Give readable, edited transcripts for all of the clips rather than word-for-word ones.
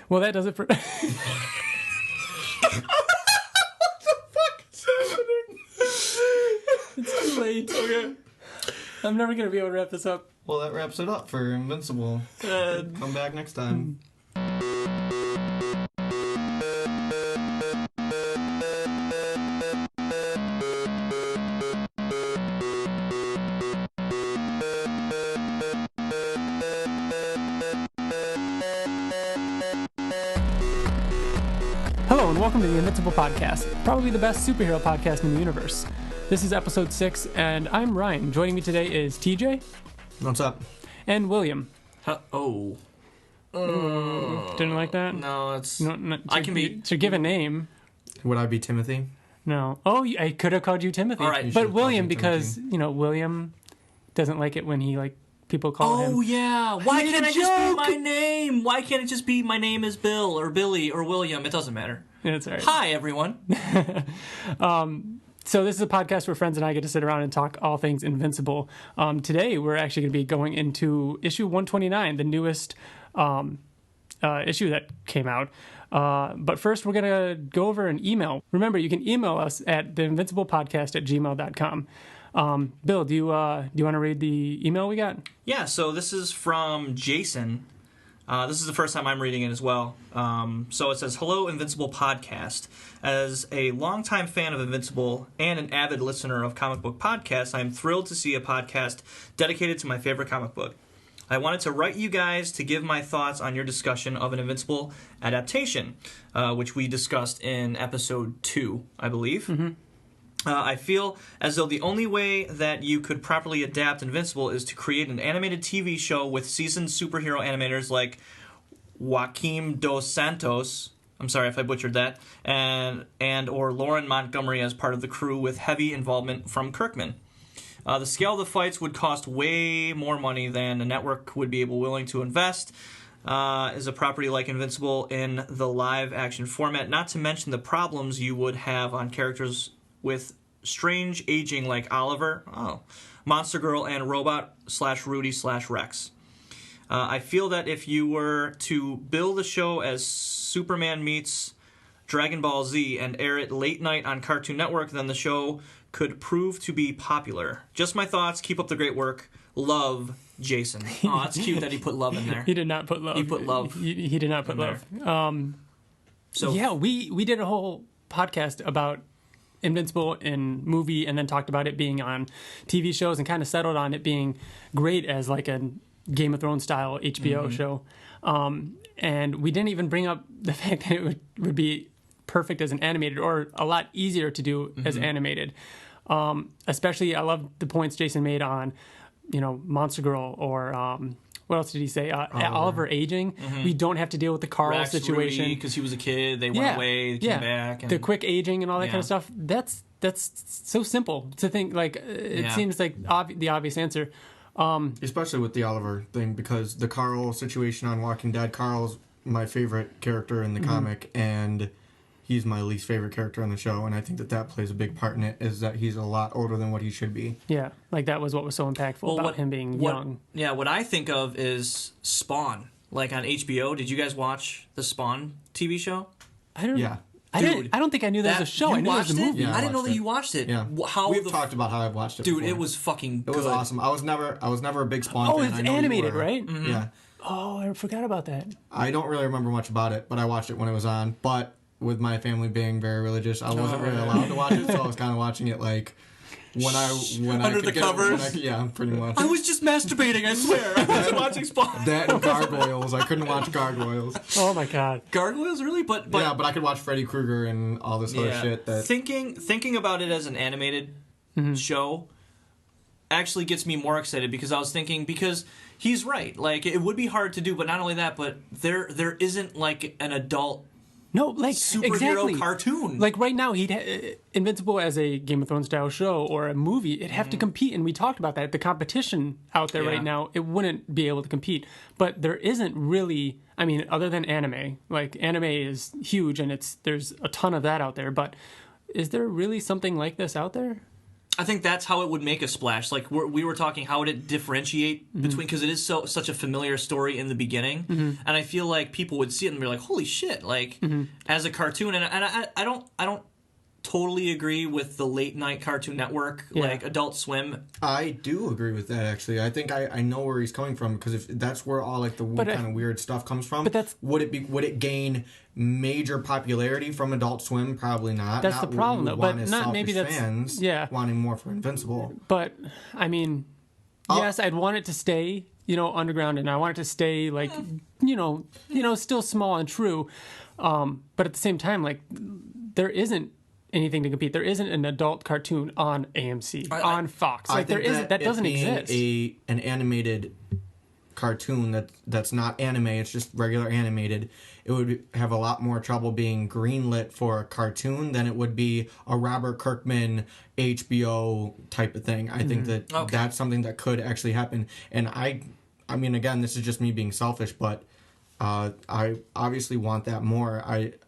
Well, that does it for... It's too late. Okay. I'm never going to be able to wrap this up. Well, that wraps it up for Invincible. Come back next time. Hello and welcome to the Invincible Podcast, probably the best superhero podcast in the universe. This is episode 6, and I'm Ryan. Joining me today is TJ. What's up? And William. Oh. Didn't like that? No, it's... No, I can be... To give a name. Would I be Timothy? No. Oh, I could have called you Timothy. All right. But William, because, William doesn't like it when people call him. Oh, yeah. Why can't it just be my name? Why can't it just be my name is Bill or Billy or William? It doesn't matter. That's all right. Hi, everyone. So this is a podcast where friends and I get to sit around and talk all things Invincible. Today, we're actually going to be going into issue 129, the newest issue that came out. But first, we're going to go over an email. Remember, you can email us at theinvinciblepodcast@gmail.com. Bill, do you want to read the email we got? Yeah, so this is from Jason. This is the first time I'm reading it as well. So it says, Hello, Invincible Podcast. As a longtime fan of Invincible and an avid listener of comic book podcasts, I'm thrilled to see a podcast dedicated to my favorite comic book. I wanted to write you guys to give my thoughts on your discussion of an Invincible adaptation, which we discussed in episode 2, I believe. Mm-hmm. I feel as though the only way that you could properly adapt Invincible is to create an animated TV show with seasoned superhero animators like Joaquim Dos Santos, I'm sorry if I butchered that, and or Lauren Montgomery as part of the crew with heavy involvement from Kirkman. The scale of the fights would cost way more money than a network would be willing to invest. Is a property like Invincible in the live-action format, not to mention the problems you would have on characters with strange aging like Oliver, Monster Girl, and Robot/Rudy/Rex. I feel that if you were to build a show as Superman meets Dragon Ball Z and air it late night on Cartoon Network, then the show could prove to be popular. Just my thoughts. Keep up the great work. Love, Jason. Oh, that's cute that he put love in there. He did not put love. He put love. He did not put love. So yeah, we did a whole podcast about Invincible in movie and then talked about it being on TV shows and kind of settled on it being great as like a Game of Thrones style HBO show. And we didn't even bring up the fact that it would be perfect as an animated or a lot easier to do as animated. Especially, I love the points Jason made on, Monster Girl or what else did he say? Oliver aging. We don't have to deal with the Carl Rex, situation because he was a kid. They went away, came back. And the quick aging and all that kind of stuff. That's so simple to think. Like it seems like the obvious answer. Especially with the Oliver thing, because the Carl situation on Walking Dead, Carl's my favorite character in the comic, and he's my least favorite character on the show, and I think that plays a big part in it, is that he's a lot older than what he should be. Yeah, like that was what was so impactful about him being young. Yeah, what I think of is Spawn, like on HBO. Did you guys watch the Spawn TV show? I don't know. Yeah. I don't think I knew that was a show. I knew it was a movie. Yeah, I didn't know that you watched it. Yeah. We've talked about how I've watched it Dude, before. it was fucking good. It was awesome. I was never a big Spawn fan. Oh, it's animated, right? Mm-hmm. Yeah. Oh, I forgot about that. I don't really remember much about it, but I watched it when it was on. But with my family being very religious, I wasn't really allowed to watch it, so I was kind of watching it like when I under could the get covers. Yeah, pretty much. I was just masturbating, I swear. I was watching Spawn. That and Gargoyles. I couldn't watch Gargoyles. Oh my god. Gargoyles, really? But yeah, but I could watch Freddy Krueger and all this other shit. That thinking about it as an animated show actually gets me more excited, because I was thinking, because he's right. Like, it would be hard to do, but not only that, but there isn't like an adult superhero cartoon. Like right now, Invincible as a Game of Thrones style show or a movie, it'd have to compete, and we talked about that. The competition out there right now, it wouldn't be able to compete. But there isn't really, I mean, other than anime. Like, anime is huge, and there's a ton of that out there. But is there really something like this out there? I think that's how it would make a splash. Like we were talking, how would it differentiate between, because it is such a familiar story in the beginning, and I feel like people would see it and be like, "Holy shit!" Like as a cartoon, and I don't totally agree with the late night Cartoon Network, like Adult Swim. I do agree with that, actually. I think I know where he's coming from, because if that's where all like the kind of weird stuff comes from. But would it gain major popularity from Adult Swim? Probably not. That's the problem, though. But not maybe that's fans wanting more for Invincible. But I mean, yes, I'd want it to stay, underground, and I want it to stay like, still small and true. But at the same time, like, there isn't anything to compete. There isn't an adult cartoon on AMC, on Fox. Like, there isn't. That doesn't exist. An animated cartoon that's not anime, it's just regular animated, it would have a lot more trouble being greenlit for a cartoon than it would be a Robert Kirkman HBO type of thing. I think that that's something that could actually happen. And I mean, again, this is just me being selfish, but I obviously want that more.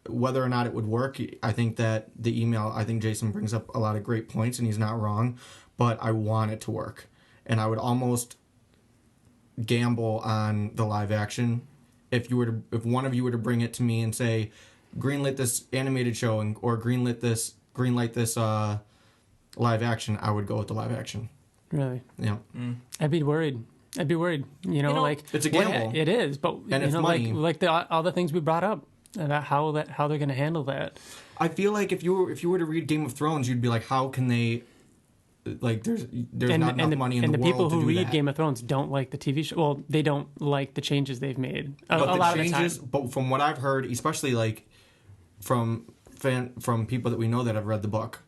Whether or not it would work, I think that the email, I think Jason brings up a lot of great points, and he's not wrong, but I want it to work. And I would almost gamble on the live action. If one of you were to bring it to me and say, greenlit this animated show or greenlight this live action, I would go with the live action. Really? Yeah. I'd be worried. Like, it's a gamble. It is, but and it's money. like all the things we brought up about how they're going to handle that. I feel like if you were to read Game of Thrones, you'd be like, how can they? Like, there's not enough money in the world to do that. And the people who read Game of Thrones don't like the TV show. Well, they don't like the changes they've made. A lot of the time. But from what I've heard, especially like from people that we know that have read the book,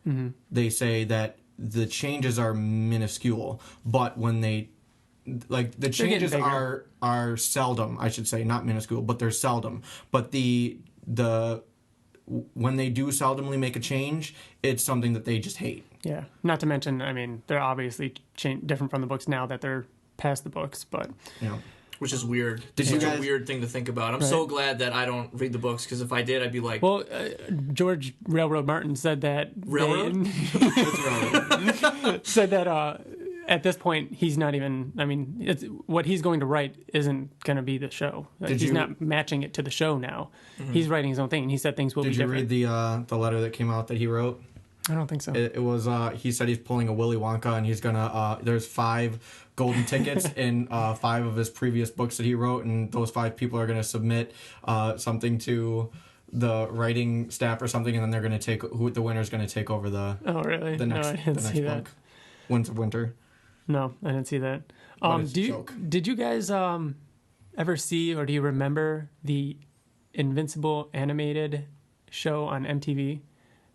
they say that the changes are minuscule. But when the changes are seldom, I should say, not minuscule, but they're seldom. But when they do seldomly make a change, it's something that they just hate. Yeah. Not to mention, I mean, they're obviously different from the books now that they're past the books, but which is weird. It's a weird thing to think about. I'm so glad that I don't read the books, because if I did, I'd be like... Well, George Railroad Martin said that... Railroad? Said that at this point, he's not even... I mean, what he's going to write isn't going to be the show. He's not matching it to the show now. He's writing his own thing, and he said things will be different. Did you read the letter that came out that he wrote? I don't think so. It was, he said he's pulling a Willy Wonka, and he's gonna, there's 5 golden tickets in 5 of his previous books that he wrote, and those 5 people are gonna submit something to the writing staff or something, and then they're gonna the winner's gonna take over the... Oh, really? The next, no, I didn't see that. book. Winds of Winter. No, I didn't see that. Did you guys ever see, or do you remember the Invincible animated show on MTV?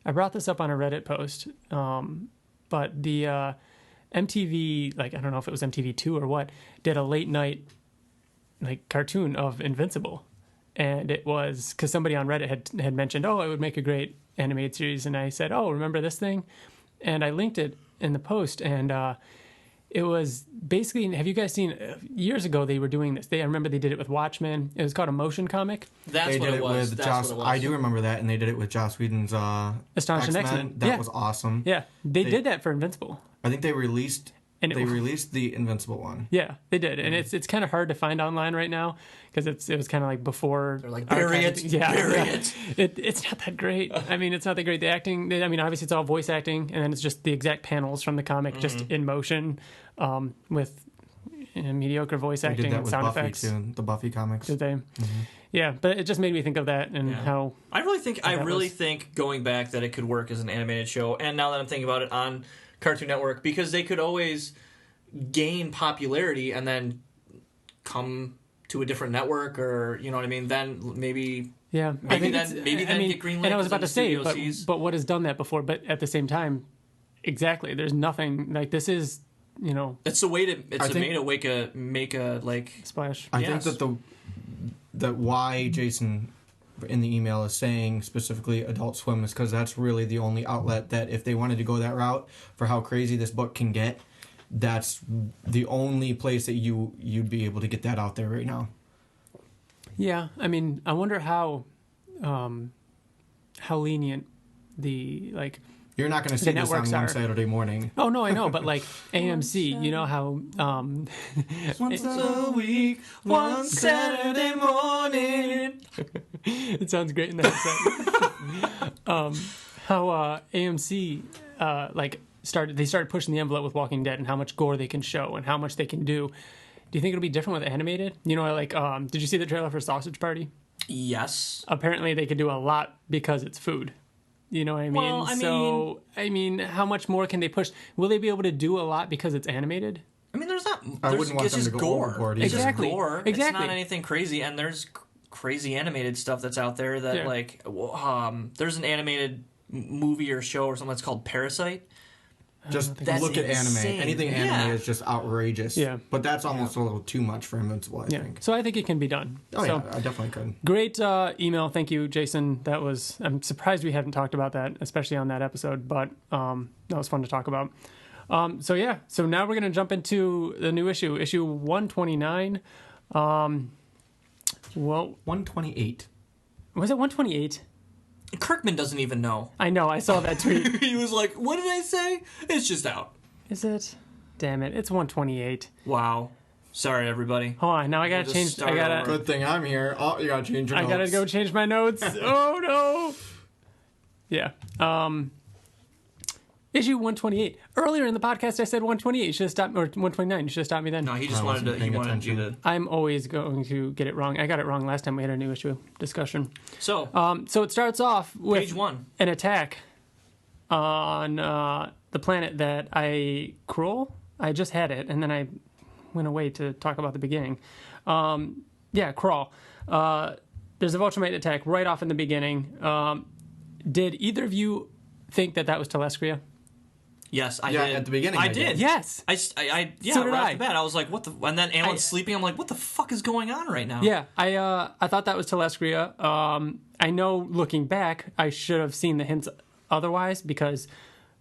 I brought this up on a Reddit post, but the MTV, like, I don't know if it was MTV2 or what, did a late night like cartoon of Invincible, and it was because somebody on Reddit had mentioned, it would make a great animated series, and I said, remember this thing, and I linked it in the post, and it was basically, have you guys seen, years ago they were doing this. I remember they did it with Watchmen. It was called a motion comic. That's what it was. I do remember that, and they did it with Joss Whedon's Astonishing X-Men. That was awesome. Yeah, they did that for Invincible. I think they released the Invincible one. Yeah, they did, and it's kind of hard to find online right now because it was kind of like before. They're like, bury it. It's not that great. I mean, it's not that great. The acting. I mean, obviously it's all voice acting, and then it's just the exact panels from the comic just in motion, with mediocre voice acting and sound Buffy effects. Too, the Buffy comics. Did they? Yeah, but it just made me think of that and how. I really think going back that it could work as an animated show, and now that I'm thinking about it on Cartoon Network, because they could always gain popularity and then come to a different network, or you know what I mean, then maybe get greenlit. And I was about to say, but what has done that before? But at the same time, exactly, there's nothing like this is, it's a way to make a like splash. I think that why Jason in the email is saying specifically Adult Swim is because that's really the only outlet that, if they wanted to go that route for how crazy this book can get, that's the only place that you'd be able to get that out there right now. Yeah, I mean, I wonder how lenient the You're not going to see this on networks one are. Saturday morning. Oh no, I know, but like AMC, you know how Once a week, one Saturday morning. it sounds great in that headset. How AMC started pushing the envelope with Walking Dead and how much gore they can show and how much they can do. Do you think it'll be different with animated? You know, like did you see the trailer for Sausage Party? Yes. Apparently they could do a lot because it's food. You know what I mean? Well, I mean, how much more can they push? Will they be able to do a lot because it's animated? I mean, there's not. I There's, wouldn't want it's them just to go gore. overboard It's either. Exactly. just gore. Exactly. It's not anything crazy, and there's crazy animated stuff that's out there that there's an animated movie or show or something that's called Parasite. Just That's look at insane. anime. Anything Yeah. anime is just outrageous. Yeah. But that's almost a little too much for Invincible, I think. So I think it can be done. Oh, so, yeah, I definitely could. Great email. Thank you, Jason. I'm surprised we haven't talked about that, especially on that episode, but that was fun to talk about. So now we're going to jump into the new issue 129. 128. Was it 128? Kirkman doesn't even know. I know, I saw that tweet. He was like, "What did I say? It's just out." Is it? Damn it, it's 128. Wow. Sorry, everybody. Hold on, now I gotta We'll just change. start I gotta. over. Good thing I'm here. Oh, you gotta change your I notes. gotta go change my notes. Oh no. Yeah. Issue 128. Earlier in the podcast, I said 128. You should have stopped, or 129. You should have stopped me then. No, he just I wanted wasn't to. He paying wanted you attention. to. I'm always going to get it wrong. I got it wrong last time we had a new issue discussion. So, So it starts off with page 1. an attack on the planet that Krull. I just had it, and then I went away to talk about the beginning. Krull. There's a Viltrumite attack right off in the beginning. Did either of you think that was Telescria? Yes, I Yeah, did. at the beginning I I did. did. Yes. I yeah, So did right I. off the bat, I was like, what the... And then Alan's sleeping, I'm like, what the fuck is going on right now? Yeah, I thought that was Telescria. I know looking back, I should have seen the hints otherwise because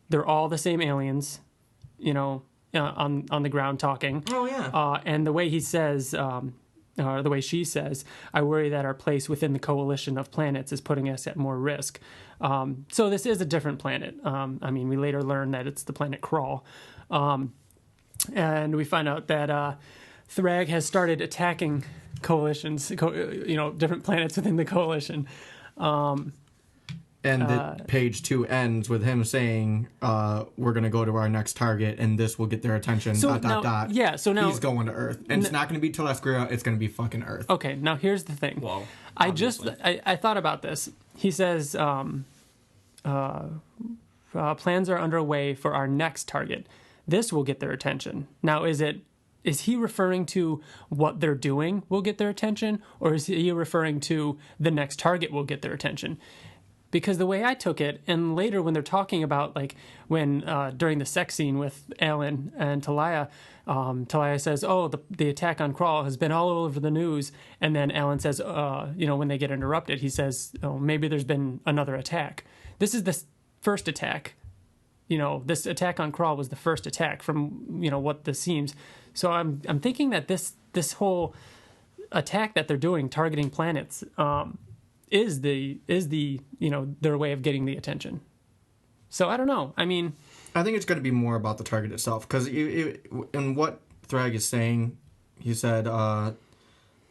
they're all the same aliens, on the ground talking. Oh, yeah. And the way he says, or the way she says, I worry that our place within the coalition of planets is putting us at more risk. So this is a different planet. We later learn that it's the planet Krull. And we find out that Thrag has started attacking coalitions, different planets within the coalition. And page 2 ends with him saying, we're going to go to our next target, and this will get their attention, So dot, dot. yeah, so now... He's going to Earth. And it's not going to be Telescria, it's going to be fucking Earth. Okay, now here's the thing. Well, I obviously. thought about this. He says, plans are underway for our next target. This will get their attention. Now, is he referring to what they're doing will get their attention, or is he referring to the next target will get their attention? Because the way I took it, and later when they're talking about, like, when during the sex scene with Alan and Talia, Talia says, oh, the attack on Krull has been all over the news. And then Alan says, when they get interrupted, he says, oh, maybe there's been another attack. This is the first attack. This attack on Krull was the first attack from, what this seems. So I'm thinking that this whole attack that they're doing, targeting planets, is the their way of getting the attention. So I don't know. I think it's going to be more about the target itself, because in what Thrag is saying, he said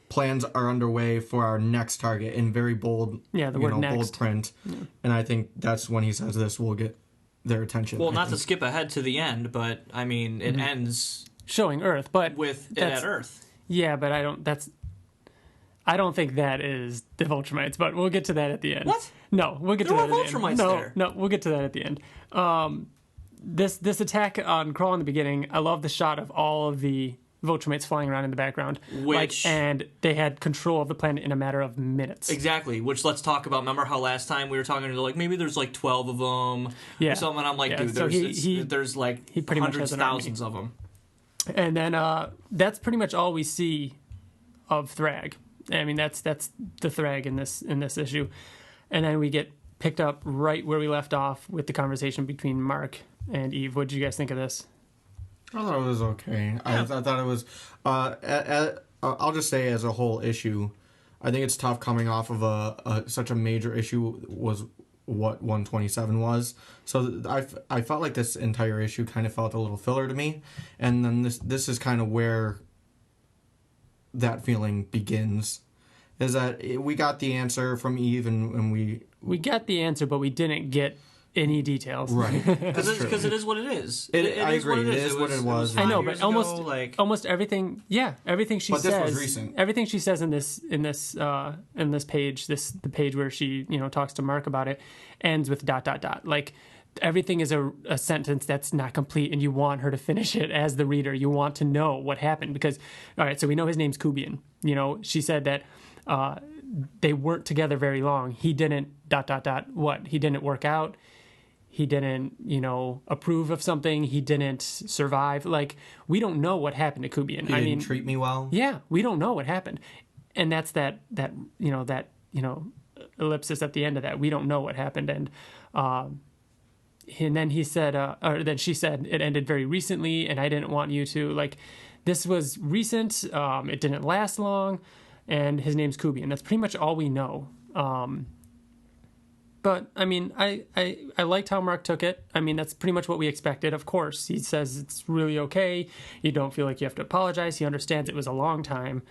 plans are underway for our next target in very bold, word next. bold print. Yeah. And I think that's when he says this will get their attention. Well, not to skip ahead to the end, but it ends showing Earth, but with it at Earth. Yeah, but I don't think that is the Viltrumites, but we'll get to that at the end. What? No, we'll get to that at the end. Viltrumites there. No, we'll get to that at the end. This attack on Krull in the beginning, I love the shot of all of the Viltrumites flying around in the background. And they had control of the planet in a matter of minutes. Exactly, which let's talk about. Remember how last time we were talking to maybe there's 12 of them or something, and I'm like, dude, so there's he pretty much hundreds, has an thousands of them. And then that's pretty much all we see of Thrag. That's the Thrag in this issue. And then we get picked up right where we left off with the conversation between Mark and Eve. What did you guys think of this? I thought it was okay. Yeah. I thought it was... I'll just say as a whole issue, I think it's tough coming off of such a major issue was what 127 was. So I felt like this entire issue kind of felt a little filler to me, and then this is kind of where that feeling begins. Is that we got the answer from Eve, and we got the answer, but we didn't get any details. Right. Because it is what it is. I agree. It is what it was. I know, but almost everything. Yeah, everything she says. But this was recent. Everything she says in this page, the page where she talks to Mark about it, ends with ... Like everything is a sentence that's not complete, and you want her to finish it as the reader. You want to know what happened because, all right, so we know his name's Kubian. She said that they weren't together very long. He didn't ... What? He didn't work out. He didn't, approve of something. He didn't survive. Like, we don't know what happened to Kubian. He didn't treat me well. Yeah, we don't know what happened. And that's that ellipsis at the end of that. We don't know what happened. And then he said, or then she said, it ended very recently, and I didn't want you to. Like, this was recent. It didn't last long. And his name's Kubian. That's pretty much all we know. But, I mean, I liked how Mark took it. I mean, that's pretty much what we expected. Of course, he says it's really okay. You don't feel like you have to apologize. He understands it was a long time.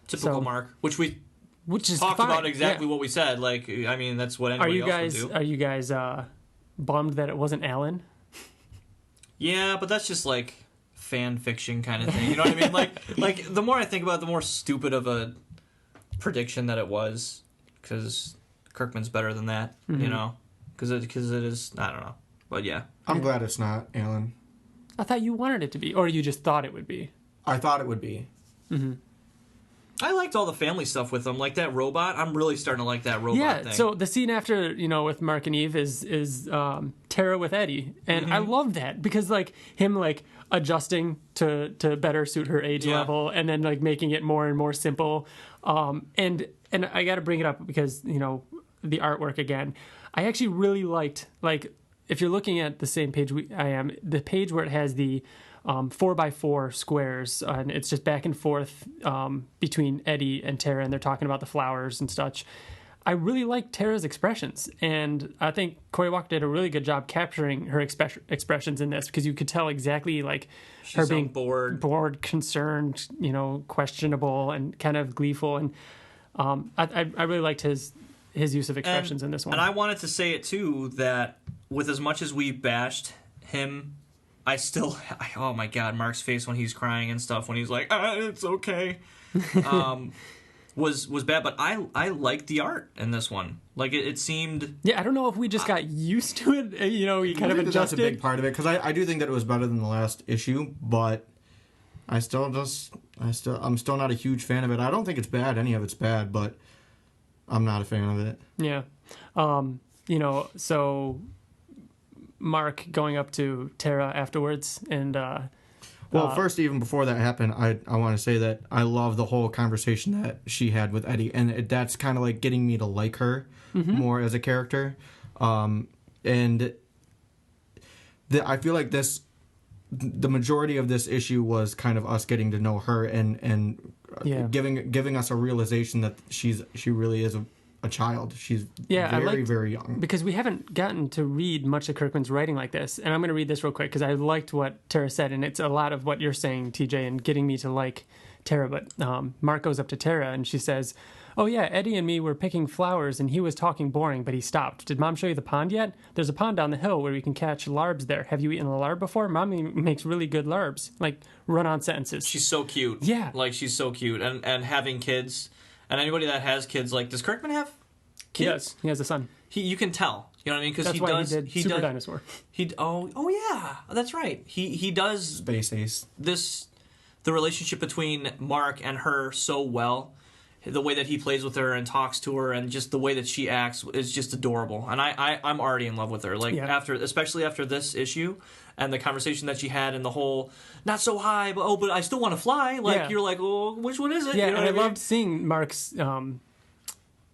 Typical Mark, which is talked fine. about exactly what we said. Like, I mean, that's what anybody else would do. Are you guys bummed that it wasn't Alan? Yeah, but that's just, like, fan fiction kind of thing. You know what I mean? Like the more I think about it, the more stupid of a prediction that it was. Because Kirkman's better than that, because it is, I don't know, but yeah. I'm glad it's not, Alan. I thought you wanted it to be, or you just thought it would be. I thought it would be. Mm-hmm. I liked all the family stuff with them, like that robot. I'm really starting to like that robot thing. So the scene after, with Mark and Eve is Tara with Eddie, and I love that because like him like adjusting to better suit her age level, and then like making it more and more simple, and I got to bring it up because the artwork again. I actually really liked, like, if you're looking at the same page I am, the page where it has the 4x4 squares, and it's just back and forth between Eddie and Tara, and they're talking about the flowers and such. I really like Tara's expressions, and I think Cory Walker did a really good job capturing her expressions in this because you could tell exactly like she's her being bored, concerned, questionable, and kind of gleeful, and I really liked his use of expressions in this one. And I wanted to say it too, that with as much as we bashed him, oh my god, Mark's face when he's crying and stuff, when he's like, it's okay, was bad. But I liked the art in this one. Like it seemed. Yeah, I don't know if we just got used to it. We kind of adjusted. That's a big part of it because I do think that it was better than the last issue, but I'm still not a huge fan of it. I don't think it's bad. Any of it's bad, but I'm not a fan of it. Yeah. So Mark going up to Tara afterwards and first, even before that happened, I want to say that I love the whole conversation that she had with Eddie, and that's kind of like getting me to like her more as a character. I feel like the majority of this issue was kind of us getting to know her and giving us a realization that she really is a child. She's very young. Because we haven't gotten to read much of Kirkman's writing like this, and I'm going to read this real quick because I liked what Tara said, and it's a lot of what you're saying, TJ, and getting me to like Tara. But Mark goes up to Tara and she says, "Oh yeah, Eddie and me were picking flowers and he was talking boring, but he stopped. Did Mom show you the pond yet? There's a pond down the hill where we can catch larbs there. Have you eaten a larb before? Mommy makes really good larbs." Like run-on sentences. She's so cute. Yeah. Like she's so cute. And having kids, and anybody that has kids, like, does Kirkman have kids? He does. He has a son. You can tell. You know what I mean? Because he did Super Dinosaur. Oh yeah, that's right. He does Space Ace. The relationship between Mark and her so well. The way that he plays with her and talks to her, and just the way that she acts is just adorable. And I'm already in love with her. Like especially after this issue, and the conversation that she had, and the whole not so high, but I still want to fly. Like you're like, oh, which one is it? Yeah, you know and I mean? loved seeing Mark's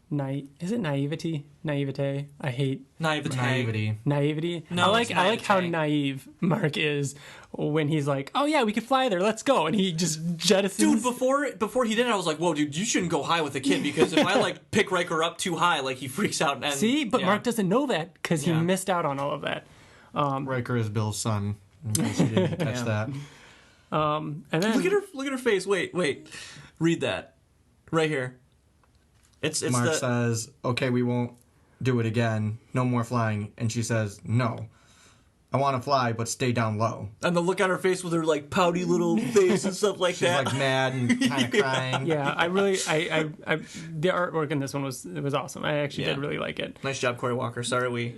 Is it naivety? Naivete? I hate Naivety. naivety. No, I like it's how naivete. naive Mark is when he's like, "Oh yeah, we could fly there. Let's go," and he just jettisons. Dude, before he did it, I was like, "Whoa, dude, you shouldn't go high with a kid because if I like pick Riker up too high, like he freaks out." And See, but Mark doesn't know that because he Yeah. missed out on all of that. Riker is Bill's son. In case you didn't catch that. And then Look at her face. Wait, read that right here. It's Mark says, "Okay, we won't do it again. No more flying." And she says, "No, I want to fly, but stay down low." and the look on her face with her like pouty little face and stuff like She's that. like mad and kind of crying. yeah, I the artwork in this one was awesome. I actually did really like it. Nice job, Corey Walker. Sorry we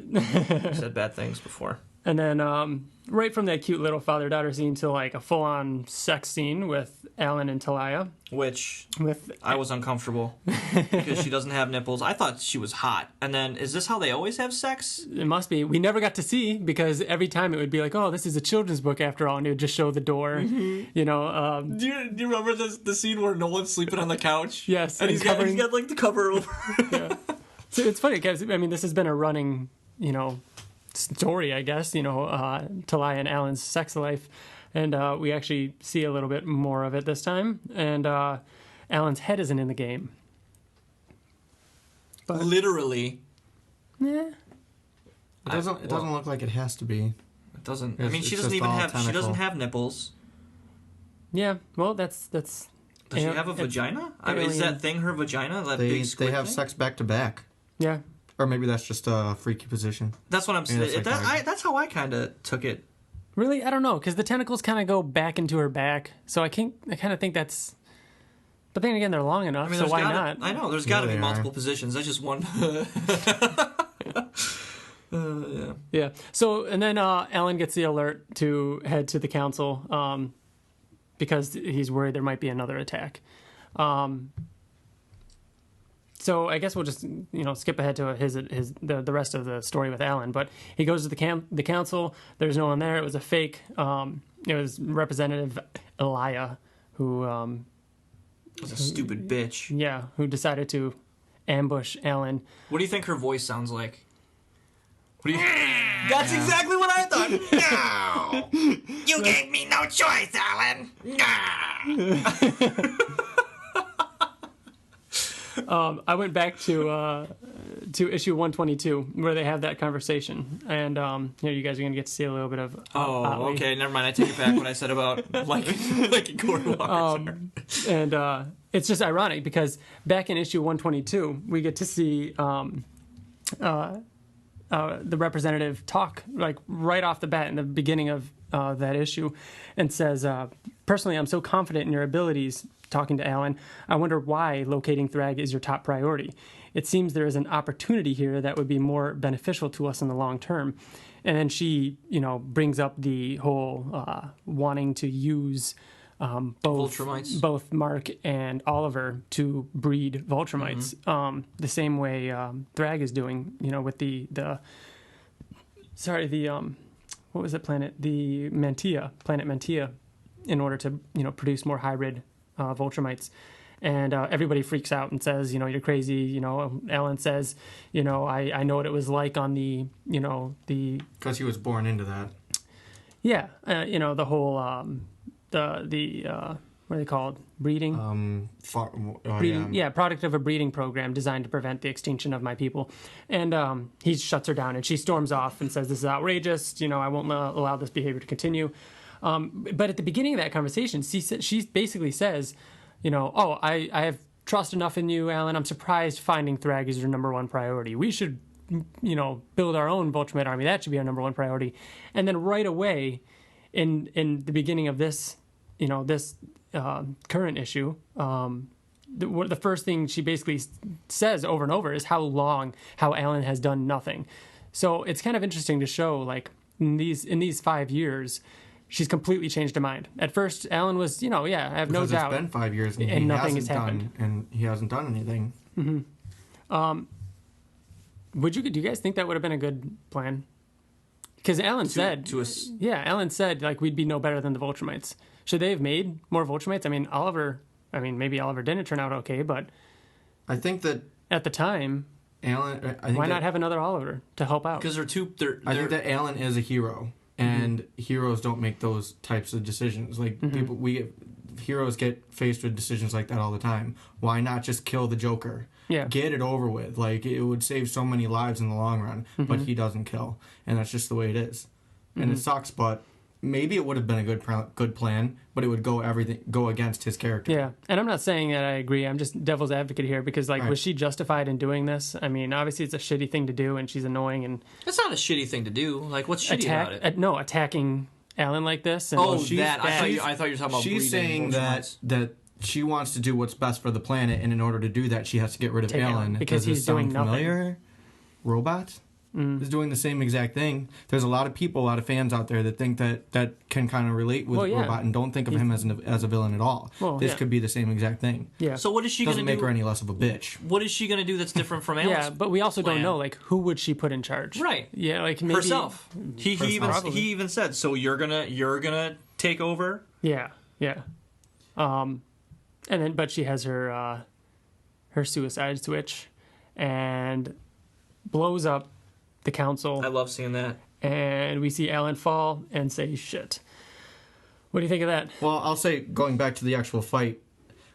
said bad things before. And then right from that cute little father-daughter scene to like a full-on sex scene with Alan and Talia. Which With I was uncomfortable because she doesn't have nipples. I thought she was hot. And then, is this how they always have sex? it must be. We never got to see because every time it would be like, "Oh, this is a children's book after all," and it would just show the door. You know. Do you remember the scene where Nolan's sleeping on the couch? Yes, And and he's got like the cover over. Yeah. So it's funny because I mean this has been a running, story, I guess. Talia and Alan's sex life, and we actually see a little bit more of it this time. And Alan's head isn't in the game. But Literally. yeah, It doesn't look like it has to be. It doesn't. I It's- mean, she it's doesn't just even all have. She doesn't tentacle. have nipples. yeah. Well, that's. Does she have a it's vagina? I mean, is alien. that thing her vagina? That They big squid have thing? sex back to back, Yeah. or maybe that's just a freaky position. That's what I'm Yeah, saying. it's like That's how I kind of took it. Really, I don't know, because the tentacles kind of go back into her back, so I kind of think that's. But then again, they're long enough, I mean, so there's why gotta- not? I know there's got to they be are. multiple positions. That's just one. Yeah. Yeah. So, and then Alan gets the alert to head to the council because he's worried there might be another attack. So I guess we'll just skip ahead to the rest of the story with Alan. But he goes to the council. There's no one there. It was a fake. It was Representative Elia who Was a stupid bitch. who decided to ambush Alan. What do you think her voice sounds like? What do you? That's exactly what I thought. No! You gave me no choice, Alan! No! I went back to issue 122 where they have that conversation, and you guys are gonna get to see a little bit of. Oh, Ottley. okay. Never mind. I take it back what I said about like Corey Walker. And it's just ironic because back in issue 122 we get to see the representative talk like right off the bat in the beginning of that issue, and says, "Personally, I'm so confident in your abilities." Talking to Alan, I wonder why locating Thrag is your top priority. It seems there is an opportunity here that would be more beneficial to us in the long term. And then she, brings up the whole wanting to use Voltrumites? both Mark and Oliver to breed Voltrumites, the same way Thrag is doing, with the what was the planet? The planet Mantia, in order to, produce more hybrid Voltrumites. And everybody freaks out and says, you're crazy. Alan says, I know what it was like on the Because he was born into that. the whole what are they called? Breeding? Breeding, product of a breeding program designed to prevent the extinction of my people. And he shuts her down, and she storms off and says, "This is outrageous. I won't allow this behavior to continue." But at the beginning of that conversation, she basically says, I have trust enough in you, Alan. I'm surprised finding Thrag is your number one priority. We should, build our own Voltrumite army. That should be our number one priority. And then right away, in the beginning of this, this current issue, the first thing she basically says over and over is how Alan has done nothing. So it's kind of interesting to show, like, in these 5 years, she's completely changed her mind. At first, Alan was, I have no Because doubt. it's been 5 years and, and he nothing hasn't has happened. and he hasn't done anything. Do you guys think that would have been a good plan? Because Alan said, Alan said, like, we'd be no better than the Voltrumites. Should they have made more Voltrumites? I mean, maybe Oliver didn't turn out okay, but I think that at the time, Alan, I think why not have another Oliver to help out? Because I think that Alan is a hero, and heroes don't make those types of decisions. Like heroes get faced with decisions like that all the time. Why not just kill the Joker? Yeah. Get it over with. Like, it would save so many lives in the long run, but he doesn't kill, and that's just the way it is. And it sucks, but maybe it would have been a good plan, but it would go against his character. Yeah, and I'm not saying that I agree. I'm just devil's advocate here because, like, Right. was she justified in doing this? I mean, obviously it's a shitty thing to do, and she's annoying and That's not a shitty thing to do. Like, what's shitty about it? attacking Alan like this. And Oh, she's- that. I thought you were talking about She's breeding saying that she wants to do what's best for the planet, and in order to do that, she has to get rid of Take Alan, Alan. because Does this he's doing sound nothing. familiar? Robots is doing the same exact thing. There's a lot of people, a lot of fans out there that think that can kind of relate with Well, yeah. Robot and don't think of him as a villain at all. Well, this yeah. could be the same exact thing. Yeah. So what is she going Doesn't to make do? her any less of a bitch. What is she going to do that's different from Alan's Yeah, but we also don't plan? know, like, who would she put in charge? Right. Yeah, like maybe herself. He Probably. even said, so you're gonna take over. Yeah, yeah. And then, but she has her suicide switch, and blows up the council, I love seeing that. and we see Alan fall and say shit. What do you think of that? Well, I'll say, going back to the actual fight,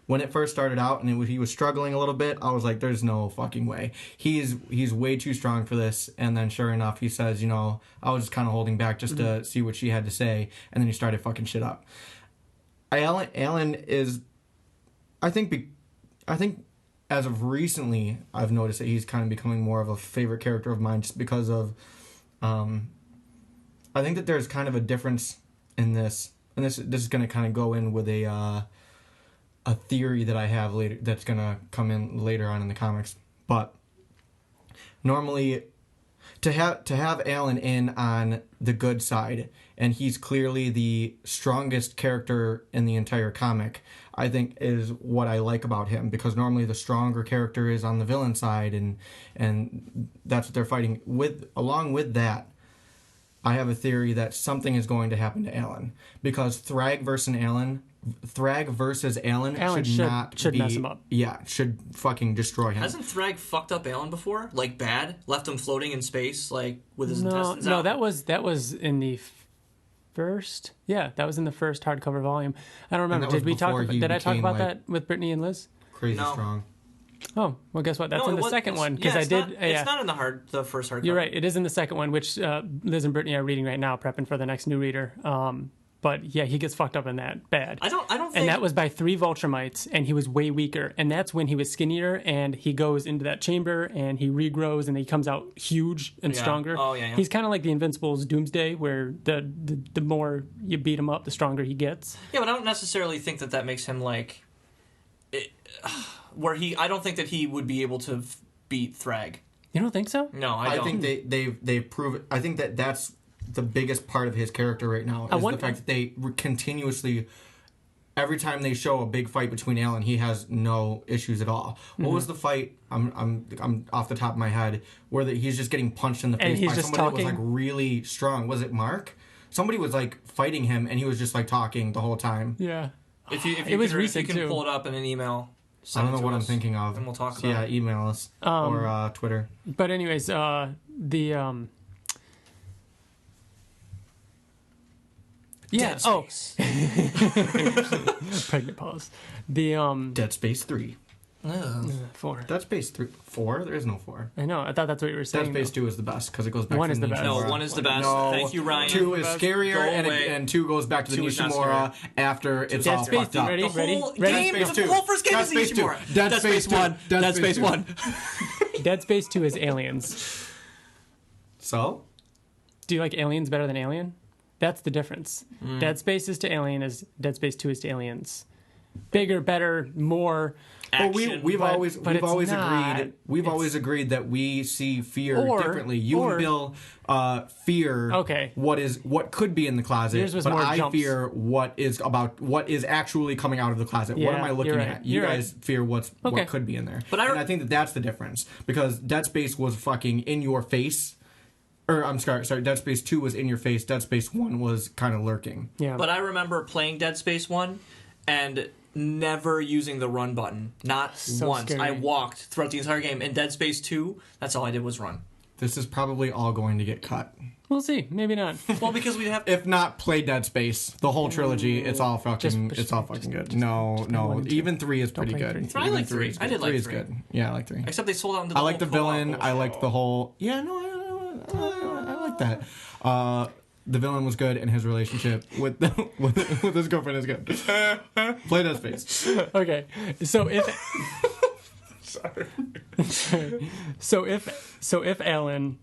when it first started out and he was struggling a little bit, I was like, there's no fucking way. He's way too strong for this. And then sure enough, he says, I was just kind of holding back just to see what she had to say. And then he started fucking shit up. Alan is, I think as of recently, I've noticed that he's kind of becoming more of a favorite character of mine just because of, I think that there's kind of a difference in this. And this is going to kind of go in with a theory that I have later that's going to come in later on in the comics. But normally, to have Alan in on the good side, and he's clearly the strongest character in the entire comic, I think is what I like about him, because normally the stronger character is on the villain side, and that's what they're fighting with. Along with that, I have a theory that something is going to happen to Alan, because Thrag versus Alan should mess him up. Yeah, should fucking destroy him. Hasn't Thrag fucked up Alan before? Like, bad? Left him floating in space, like, with his intestines No, out? that was in the first. Yeah, that was in the first hardcover volume. I don't remember. that was Did we talk? before he Did I talk became, about like, that with Brittany and Liz? Crazy No. strong. Oh, well, guess what? That's No, in it the was- second it's- one because yeah, I it's did. Not, yeah. It's not in the first hardcover. You're right. It is in the second one, which Liz and Brittany are reading right now, prepping for the next new reader. But yeah, he gets fucked up in that bad. I don't think. And that was by 3 Vultramites, and he was way weaker. And that's when he was skinnier, and he goes into that chamber, and he regrows, and he comes out huge and Yeah. stronger. Oh, yeah. He's kind of like the Invincible's Doomsday, where the more you beat him up, the stronger he gets. Yeah, but I don't necessarily think that makes him like. I don't think that he would be able to beat Thrag. You don't think so? No, I I don't. think they've proven. I think that's the biggest part of his character right now is the fact that they continuously, every time they show a big fight between Alan, he has no issues at all. What was the fight? I'm off the top of my head where he's just getting punched in the And face he's by just somebody that was talking? like really strong. Was it Mark? Somebody was like fighting him, and he was just like talking the whole time. Yeah. if you It was recent, if you can too. pull it up in an email. I Send don't it know to what I'm us, thinking of. and we'll talk So, about it. email us or Twitter. But anyways, yeah. Dead Oh, Space. pregnant pause. The Dead Space 3. 4. Dead Space 3. 4? There is no 4. I know. I thought that's what you were saying. Dead Space though. 2 is the best because it goes back One to is the best. No, Nishimura. one is the best. No, Thank you, Ryan. 2 is scarier, Go and, away. and 2 goes back to the 2 is not Nishimura after it's Dead all Space, fucked up. ready? The whole Ready? game, Dead Space the 2. whole first game Dead is Space 2. Nishimura. Dead Space 2. One. Dead Dead Space Space 1. Dead Space 2 is Aliens. So? Do you like Aliens better than Alien? That's the difference. Dead Space is to Alien as Dead Space 2 is to Aliens. Bigger, better, more. But we've but always it's not. always agreed that we see fear Or- differently. You or- and Bill fear Okay. what could be in the closet, Yours was but more I jumps. fear what is actually coming out of the closet. What Yeah, am I looking you're right. at? You You're guys fear what Okay. could be in there. But and I think that's the difference, because Dead Space was fucking in your face. Or I'm sorry, Dead Space 2 was in your face. Dead Space 1 was kind of lurking. Yeah. But I remember playing Dead Space 1, and never using the run button. Not So once. scary. I walked throughout the entire game. In Dead Space 2, that's all I did was run. This is probably all going to get cut. We'll see. Maybe not. Well, because we have... If not, play Dead Space. The whole trilogy, it's all fucking good. No. Even 3 is pretty play good. 3. I Even like 3. is I did good. like 3 is 3. good. Yeah, I like 3. Except they sold out into the I like the whole co-op villain. I liked the whole... Yeah, no, I like that. The villain was good, and his relationship with with his girlfriend is good. Play Dead Space. Okay. So if so if Alan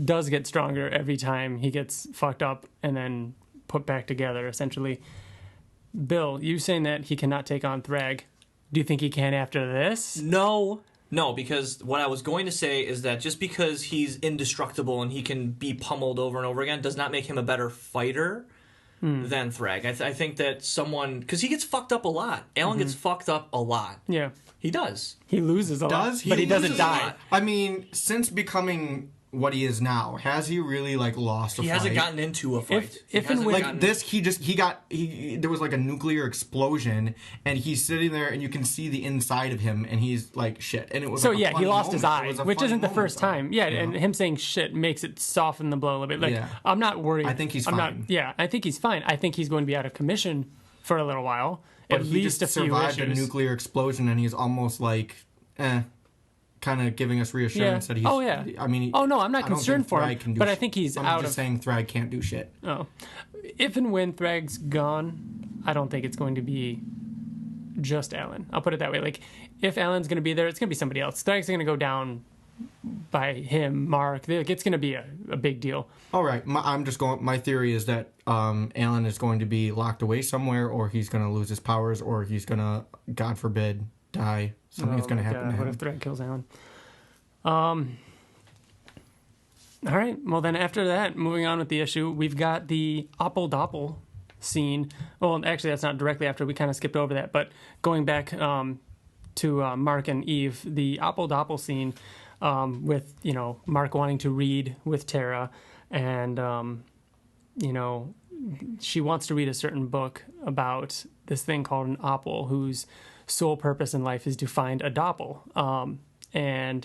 does get stronger every time he gets fucked up and then put back together, essentially, Bill, you saying that he cannot take on Thrag. Do you think he can after this? No, because what I was going to say is that just because he's indestructible and he can be pummeled over and over again does not make him a better fighter than Thrag. I think that someone... Because he gets fucked up a lot. Alan gets fucked up a lot. Yeah. He does. He loses a lot, but he doesn't loses a die. lot. I mean, since becoming what he is now, has he really lost a fight? He hasn't gotten into a fight. If and when- Like this, there was like a nuclear explosion, and he's sitting there, and you can see the inside of him, and he's like shit. And it was So like a yeah, he funny lost his moment. It eye, was a which funny isn't the moment, first though. time. Yeah, You and know? him saying shit makes it soften the blow a little bit. Like, Yeah. I'm not worried. I think he's fine. I think he's fine. I think he's going to be out of commission for a little while. But at he least just a few survived issues. a nuclear explosion, and he's almost like, kind of giving us reassurance that he's. Oh, yeah. I mean. Oh, no, I'm not I don't concerned think for him, Thrag can do but I shit. think he's I'm out just of- saying Thrag can't do shit. Oh, if and when Thrag's gone, I don't think it's going to be just Alan. I'll put it that way. Like, if Alan's going to be there, it's going to be somebody else. Thrag's going to go down by him, Mark. Like, it's going to be a big deal. All right, my theory is that Alan is going to be locked away somewhere, or he's going to lose his powers, or he's going to, God forbid, die. Something's going to happen to What him. if Thrag kills Alan? All right. Well, then after that, moving on with the issue, we've got the Opple Doppel scene. Well, actually, that's not directly after. We kind of skipped over that. But going back to Mark and Eve, the Opple Doppel scene with, Mark wanting to read with Tara and, she wants to read a certain book about this thing called an Opple whose sole purpose in life is to find a Doppel. And,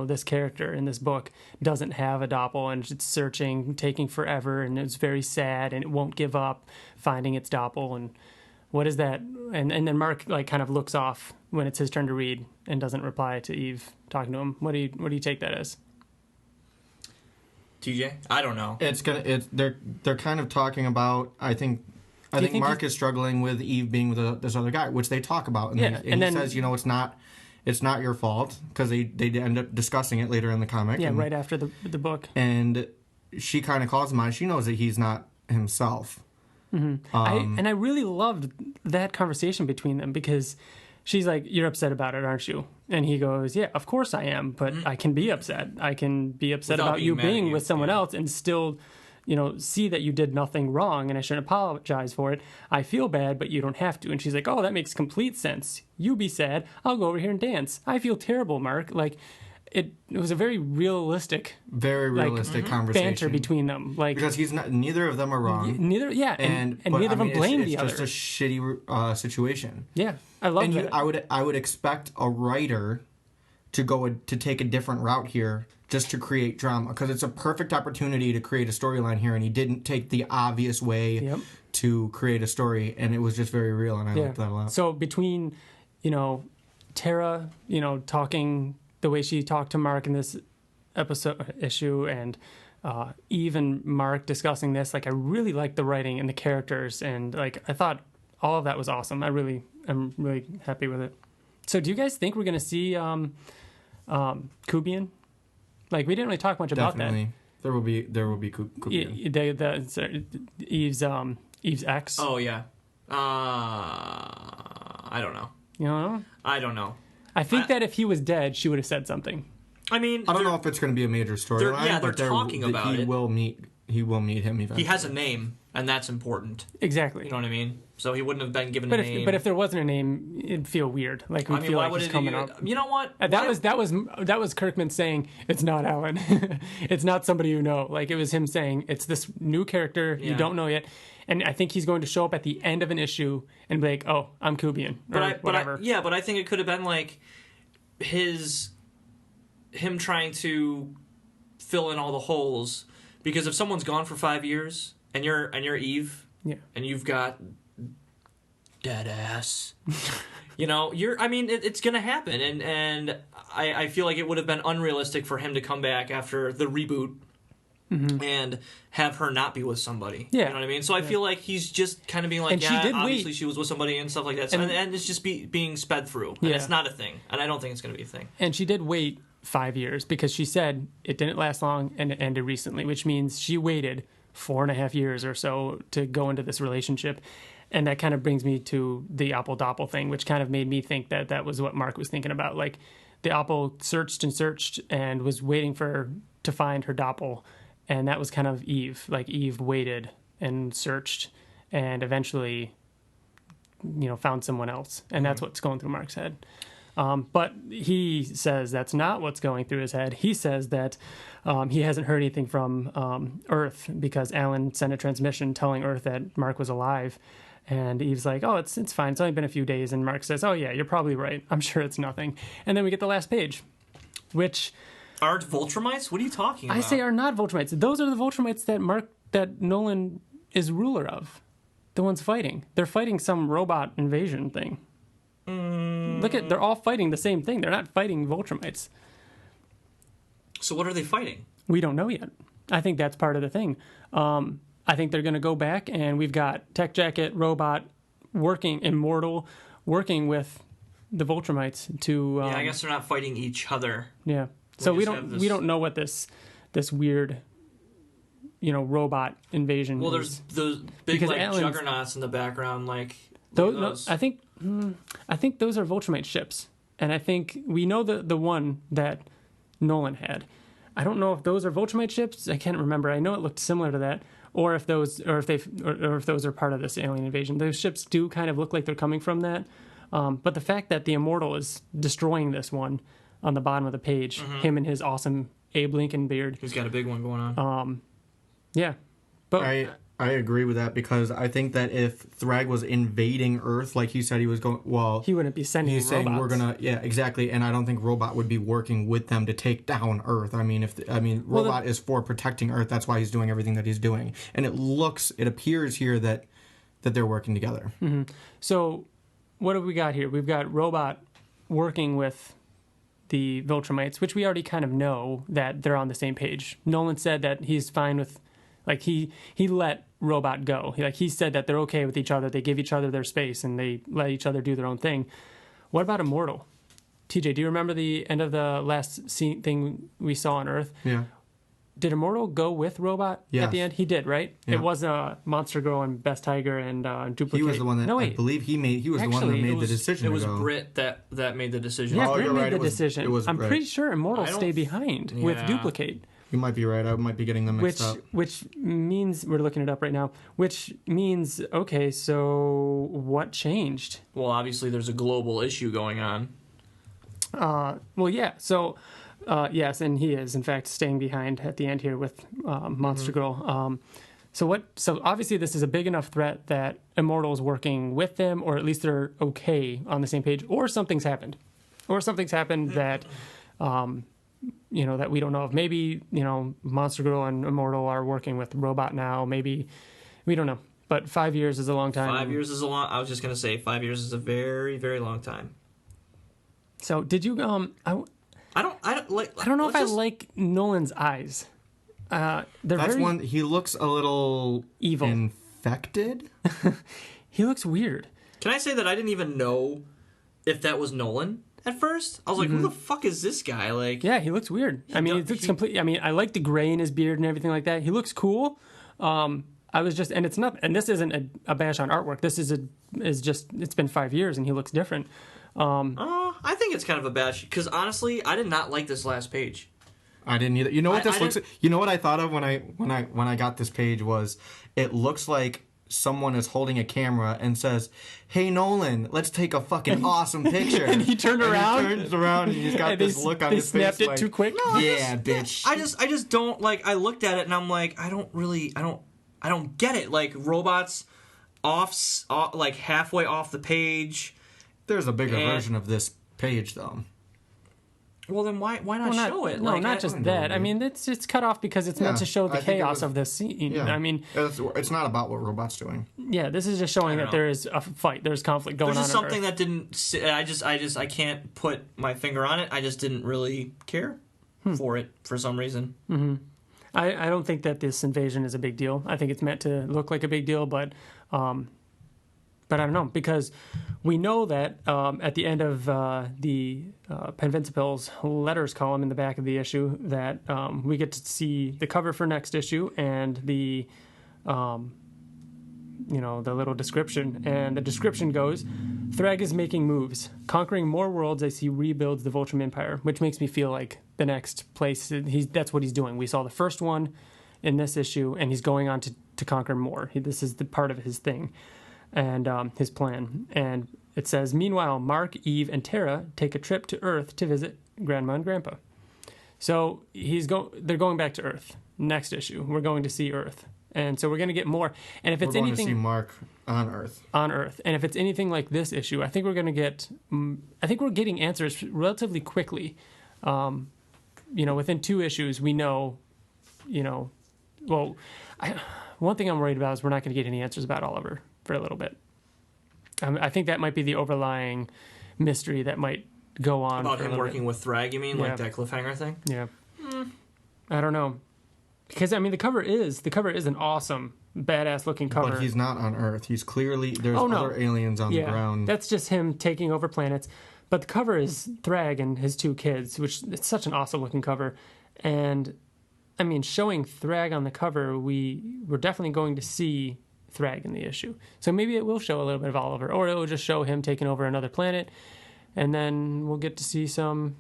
this character in this book doesn't have a Doppel, and it's searching, taking forever, and it's very sad, and it won't give up finding its Doppel. And what is that? And then Mark kind of looks off when it's his turn to read and doesn't reply to Eve talking to him. What do you take that as? TJ? I don't know. They're kind of talking about. I think Mark is struggling with Eve being with this other guy, which they talk about, and he says, it's not your fault, because they end up discussing it later in the comic. Yeah, right after the book. And she kind of calls him on. She knows that he's not himself. Mm-hmm. I really loved that conversation between them, because she's like, "You're upset about it, aren't you?" And he goes, "Yeah, of course I am, but I can be upset. I can be upset Without about being you mad at being you, with someone yeah. else and still, see that you did nothing wrong and I shouldn't apologize for it. I feel bad, but you don't have to." And she's like, "Oh, that makes complete sense. You be sad. I'll go over here and dance. I feel terrible, Mark." Like, it was a very realistic conversation. banter between them. Like, because neither of them are wrong. neither but, neither of them blame the other. other. It's just a shitty situation. Yeah, I love that. I would expect a writer to take a different route here, just to create drama, because it's a perfect opportunity to create a storyline here, and he didn't take the obvious way to create a story, and it was just very real, and I liked that a lot. So between, Tara, talking the way she talked to Mark in this issue, and Eve and Mark discussing this, I really liked the writing and the characters, and I thought all of that was awesome. I'm really happy with it. So do you guys think we're going to see Kubian? We didn't really talk much about that. Definitely. There will be Kubian. Eve's ex. Oh, yeah. I don't know. You know? I don't know. I think that if he was dead, she would have said something. I mean, I don't know if it's going to be a major storyline. They're talking about he it. will meet he will meet him eventually. He has a name, and that's important. Exactly. You know what I mean? So he wouldn't have been given a name. But if there wasn't a name, it'd feel weird. Like we'd feel like he's coming up. You know what? That was Kirkman saying it's not Alan. It's not somebody you know. Like it was him saying it's this new character you don't know yet. And I think he's going to show up at the end of an issue and be like, "Oh, I'm Kubian," or whatever. But I think it could have been like him trying to fill in all the holes, because if someone's gone for 5 years and you're Eve, and you've got dead ass, it's gonna happen, and I feel like it would have been unrealistic for him to come back after the reboot. Mm-hmm. And have her not be with somebody. Yeah. You know what I mean? So I feel like he's just kind of being like, obviously she was with somebody and stuff like that. So, and it's just being sped through. And it's not a thing. And I don't think it's going to be a thing. And she did wait 5 years because she said it didn't last long and it ended recently, which means she waited 4.5 years or so to go into this relationship. And that kind of brings me to the Apple Doppel thing, which kind of made me think that was what Mark was thinking about. Like, the Apple searched and was waiting to find her Doppel. And that was kind of Eve. Like, Eve waited and searched and eventually, found someone else. And that's what's going through Mark's head. But he says that's not what's going through his head. He says that he hasn't heard anything from Earth because Alan sent a transmission telling Earth that Mark was alive. And Eve's like, "Oh, it's fine. It's only been a few days." And Mark says, "Oh, yeah, you're probably right. I'm sure it's nothing." And then we get the last page, which... Aren't Voltrumites? What are you talking about? I say are not Voltrumites. Those are the Voltrumites that Nolan is ruler of. The ones fighting. They're fighting some robot invasion thing. They're all fighting the same thing. They're not fighting Voltrumites. So what are they fighting? We don't know yet. I think that's part of the thing. I think they're going to go back, and we've got Tech Jacket, Robot, Immortal, working with the Voltrumites to... I guess they're not fighting each other. Yeah. So we don't know what this weird, robot invasion. Well, there's those big juggernauts in the background, like those. No, I think those are Voltrumite ships, and I think we know the one that Nolan had. I don't know if those are Voltrumite ships. I can't remember. I know it looked similar to that, or if those are part of this alien invasion. Those ships do kind of look like they're coming from that, but the fact that the Immortal is destroying this one. On the bottom of the page, him and his awesome Abe Lincoln beard. He's got a big one going on. Yeah. But I agree with that because I think that if Thrag was invading Earth like he said he was going, he wouldn't be sending robots. Saying we're gonna, exactly, and I don't think Robot would be working with them to take down Earth. Robot is for protecting Earth. That's why he's doing everything that he's doing, and it appears here that they're working together. Mm-hmm. So, what have we got here? We've got Robot working with the Viltrumites, which we already kind of know that they're on the same page. Nolan said that he's fine with, like, he let Robot go. He said that they're okay with each other. They give each other their space and they let each other do their own thing. What about Immortal? TJ, do you remember the end of the last thing we saw on Earth? Yeah. Did Immortal go with Robot at the end? He did, right? Yeah. It was Monster Girl and Best Tiger and Duplicate. He was the one that I believe he was the one that made the decision. It was Britt that made the decision. Yeah, Britt made the decision. I'm pretty sure Immortal stayed behind with Duplicate. You might be right. I might be getting them mixed up. Which means, we're looking it up right now, which means, okay, so what changed? Well, obviously there's a global issue going on. So... yes, and he is, in fact, staying behind at the end here with Monster Girl. So obviously this is a big enough threat that Immortal is working with them, or at least they're okay on the same page, or something's happened. That, that we don't know of. Maybe, Monster Girl and Immortal are working with Robot now. Maybe, we don't know. But 5 years is a long time. 5 years is a long... I was just going to say, 5 years is a very, very long time. So, did you... I don't know if I like Nolan's eyes. He looks a little evil, infected. He looks weird. Can I say that I didn't even know if that was Nolan at first? I was like, who the fuck is this guy? Like, yeah, he looks weird. He looks complete. I like the gray in his beard and everything like that. He looks cool. And it's not. And this isn't a bash on artwork. This is it's been 5 years and he looks different. I think it's kind of a bash because honestly, I did not like this last page. I didn't either. You know what this looks? didn't- You know what I thought of when I got this page was, it looks like someone is holding a camera and says, "Hey Nolan, let's take a fucking awesome picture." And he turned around. He turns around and he's got And this look on they his face. snapped it like, too quick. Yeah, bitch. I just don't like. I looked at it and I'm like, I don't get it. Like robots off like halfway off the page. There's a bigger And- version of this page though. Well, then why not Well, show it? No, Like, not I- just that. I mean, it's cut off because it's meant to show the I think it chaos was- of this scene. Yeah. I mean, it's not about what robots doing. yeah, this is just showing I that don't there is a fight, there's conflict going There's just on. something that didn't. I can't put my finger on it. I just didn't really care for it for some reason. I don't think that this invasion is a big deal. I think it's meant to look like a big deal, but I don't know, because we know that at the end of the Penvincipil's letters column in the back of the issue that we get to see the cover for next issue and the the little description. And the description goes, Thrag is making moves, conquering more worlds as he rebuilds the Voltrum Empire, which makes me feel like the next place, that's what he's doing. We saw the first one in this issue, and he's going on to conquer more. This is the part of his thing and his plan. And it says, meanwhile, Mark, Eve, and Tara take a trip to Earth to visit Grandma and Grandpa. So they're going back to Earth. Next issue, we're going to see Earth. And so we're going to get more. And if it's We're going anything to see Mark on Earth. And if it's anything like this issue, I think we're going to get. I think we're getting answers relatively quickly. Within 2 issues, we know. One thing I'm worried about is we're not going to get any answers about Oliver for a little bit. I think that might be the overlying mystery that might go on. About for a him little working bit. with Thrag, you mean? Yeah. Like that cliffhanger thing? Yeah. I don't know. Because, I mean, the cover is an awesome, badass looking cover. But he's not on Earth. He's clearly, there's Oh, no. other aliens on the ground. That's just him taking over planets. But the cover is Thrag and his 2 kids, which it's such an awesome looking cover. And, I mean, showing Thrag on the cover, we're definitely going to see Thrag in the issue. So maybe it will show a little bit of Oliver, or it will just show him taking over another planet, and then we'll get to see some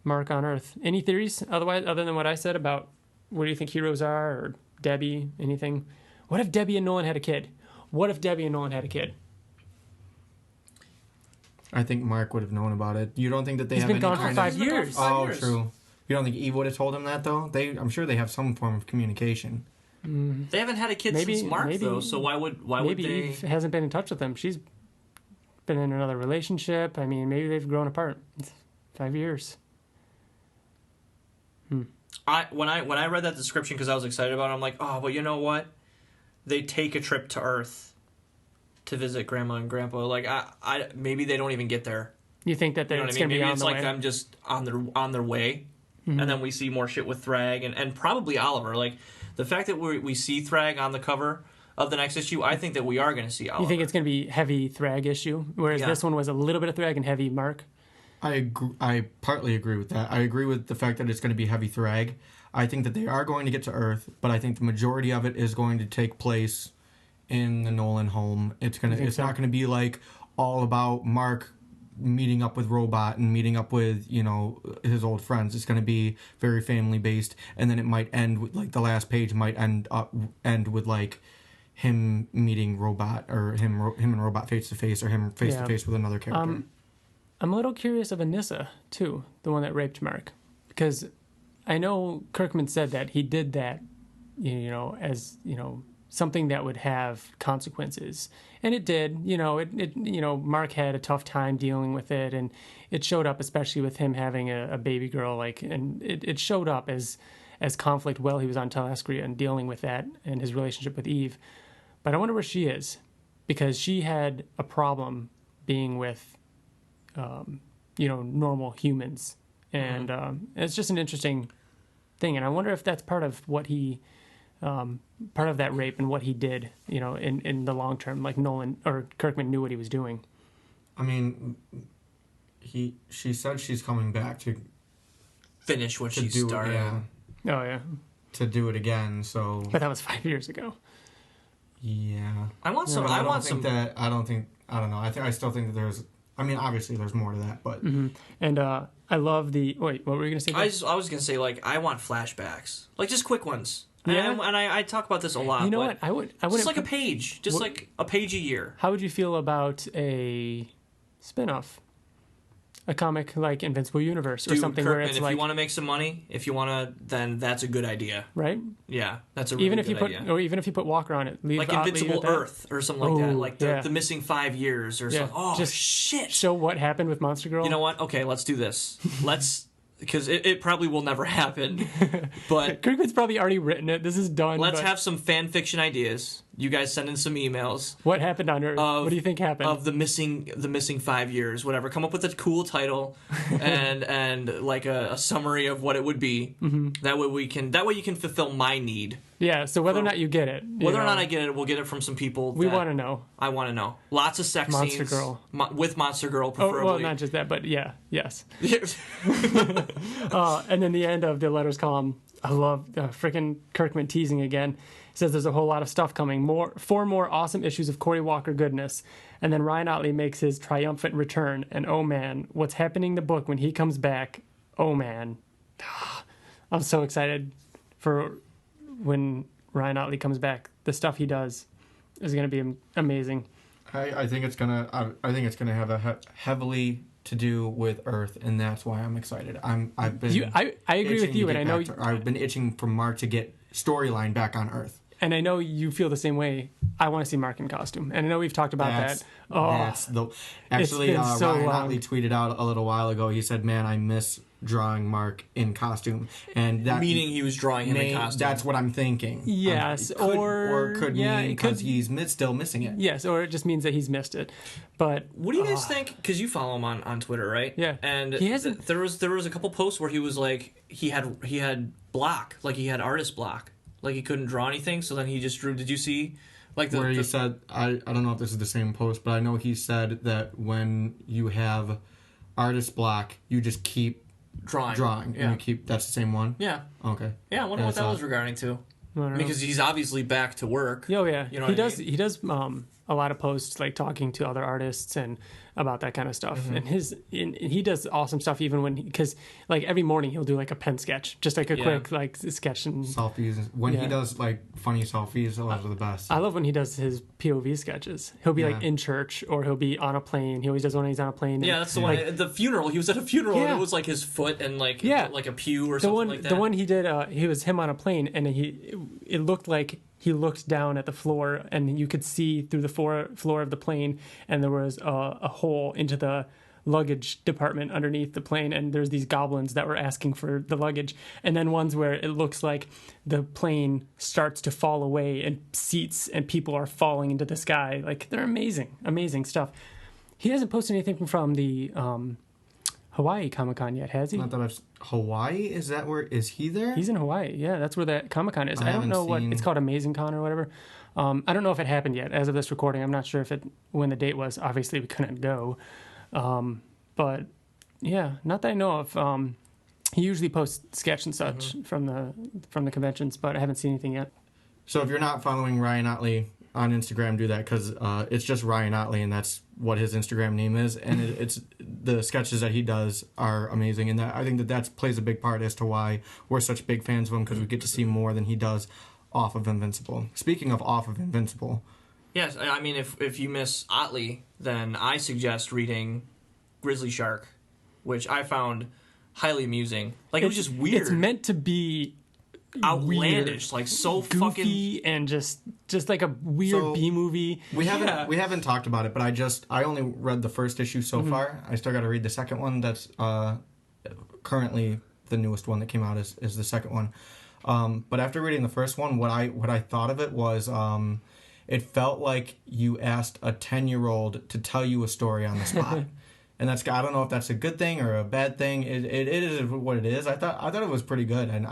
Mark on Earth. Any theories other than what I said about what do you think heroes are, or Debbie, anything? What if Debbie and Nolan had a kid? I think Mark would have known about it. You don't think that they He's have been any gone for kind 5 of... years. Oh, years. true. You don't think Eve would have told him that, though? I'm sure they have some form of communication. They haven't had a kid since Mark, though, so why would Maybe they... Eve hasn't been in touch with him. She's been in another relationship. I mean, maybe they've grown apart. It's 5 years. When I read that description, because I was excited about it, I'm like, oh, but you know what? They take a trip to Earth to visit Grandma and Grandpa. Like, I maybe they don't even get there. You think that You know it's what I going mean? to be Maybe on it's the like way? them just on their way, and then we see more shit with Thrag and probably Oliver. Like, the fact that we see Thrag on the cover of the next issue, I think that we are going to see Oliver. You think it's going to be heavy Thrag issue, whereas Yeah. this one was a little bit of Thrag and heavy Mark? I partly agree with that. I agree with the fact that it's going to be heavy Thrag. I think that they are going to get to Earth, but I think the majority of it is going to take place in the Nolan home. It's not going to be like all about Mark meeting up with Robot and meeting up with, his old friends. It's going to be very family based, and then it might end with, like, the last page might end with, like, him meeting Robot, or him and Robot face to face, or him face to face with another character. I'm a little curious of Anissa, too, the one that raped Mark. Because I know Kirkman said that he did that, as, something that would have consequences. And it did. Mark had a tough time dealing with it, and it showed up, especially with him having a baby girl, and it showed up as conflict while he was on Telescria and dealing with that and his relationship with Eve. But I wonder where she is, because she had a problem being with normal humans, and it's just an interesting thing. And I wonder if that's part of what he, part of that rape and what he did, in the long term. Like Nolan or Kirkman knew what he was doing. I mean, she said she's coming back to finish what she do started. yeah, Oh yeah, to do it again. So but that was 5 years ago. yeah, I want some. But I want think some. that. I don't know. I still think that I mean, obviously there's more to that, but And I love the... Wait, what were you going to say? I was gonna say, like, I want flashbacks, like just quick ones. Yeah. And I talk about this a lot. You know but what? I wouldn't... just like a page, like a page a year. How would you feel about a spin-off? A comic like Invincible Universe or Dude, something Kirkman, where it's if like... you want to make some money, if you want to, then that's a good idea. Right? Yeah, that's a really Even if good you put... idea. Or even if you put Walker on it. Leave Like Ottley Invincible at that. Earth or something like that. Ooh, Like yeah. the missing 5 years or something. Oh, just shit. Show what happened with Monster Girl. You know what? Okay, let's do this. Because it probably will never happen. But Kirkman's probably already written it. This is done. let's but have some fan fiction ideas. You guys send in some emails. What happened on Earth? What do you think happened? Of the missing 5 years, whatever. Come up with a cool title and like a summary of what it would be. Mm-hmm. That way you can fulfill my need. Yeah. So whether or not you get it, whether or not I get it, we'll get it from some people. We want to know. I want to know. Lots of sex Monster scenes. Girl. With Monster Girl, preferably. Oh, well, not just that, but yeah, yes. And then the end of the letters column, I love freaking Kirkman teasing again. He says there's a whole lot of stuff coming. 4 more awesome issues of Cory Walker goodness. And then Ryan Ottley makes his triumphant return. And oh man, what's happening in the book when he comes back? Oh man. I'm so excited for when Ryan Ottley comes back. The stuff he does is going to be amazing. I think it's gonna have a heavily to do with Earth, and that's why I'm excited. I've been I agree with you, and I know I've been itching for Mark to get storyline back on Earth. And I know you feel the same way. I want to see Mark in costume, and I know we've talked about that. Oh, actually, it's been so Ryan long. Ottley tweeted out a little while ago. He said, "Man, I miss drawing Mark in costume," and that meaning he was drawing him in costume. That's what I'm thinking. Yes, it could mean because he's still missing it. Yes, or it just means that he's missed it. But what do you guys think? Because you follow him on Twitter, right? Yeah, and he hasn't. There was a couple posts where he was like he had block, like he had artist block, like he couldn't draw anything. So then he just drew. Did you see? Like where he said, I don't know if this is the same post, but I know he said that when you have artist block, you just keep drawing, yeah. and you keep. That's the same one. Yeah. Okay. Yeah, I wonder what that was regarding to. Because he's obviously back to work. Oh yeah, you know he does. He does a lot of posts like talking to other artists and about that kind of stuff. Mm-hmm. And he does awesome stuff even when because like every morning he'll do like a pen sketch, just like a quick like sketch and selfies. When he does like funny selfies, those are the best. I love when he does his POV sketches. He'll be like in church or he'll be on a plane. He always does one when he's on a plane. Yeah, that's the one. At the funeral, he was at a funeral and it was like his foot and like a pew or something like that. The one he did, he was him on a plane and it looked like he looked down at the floor and you could see through the floor of the plane and there was a hole into the luggage department underneath the plane and there's these goblins that were asking for the luggage and then ones where it looks like the plane starts to fall away and seats and people are falling into the sky. Like they're amazing stuff. He hasn't posted anything from the Hawaii Comic-Con yet, has he? Not that Hawaii? Is that where... Is he there? He's in Hawaii. Yeah, that's where that Comic-Con is. I don't know what... It's called Amazing Con or whatever. I don't know if it happened yet. As of this recording, I'm not sure when the date was. Obviously, we couldn't go. But, yeah, not that I know of. He usually posts sketch and such from the conventions, but I haven't seen anything yet. So if you're not following Ryan Ottley on Instagram, do that because it's just Ryan Ottley, and that's what his Instagram name is. And it's the sketches that he does are amazing, and I think that plays a big part as to why we're such big fans of him because we get to see more than he does off of Invincible. Speaking of off of Invincible, yes, I mean if you miss Ottley, then I suggest reading Grizzly Shark, which I found highly amusing. Like it was just weird. It's meant to be outlandish, weird, like so goofy fucking and just like a weird B movie. We haven't talked about it, but I only read the first issue so far. I still got to read the second one. That's currently the newest one that came out is the second one. But after reading the first one, what I thought of it was it felt like you asked a 10-year-old to tell you a story on the spot. And I don't know if that's a good thing or a bad thing. It is what it is. I thought it was pretty good, and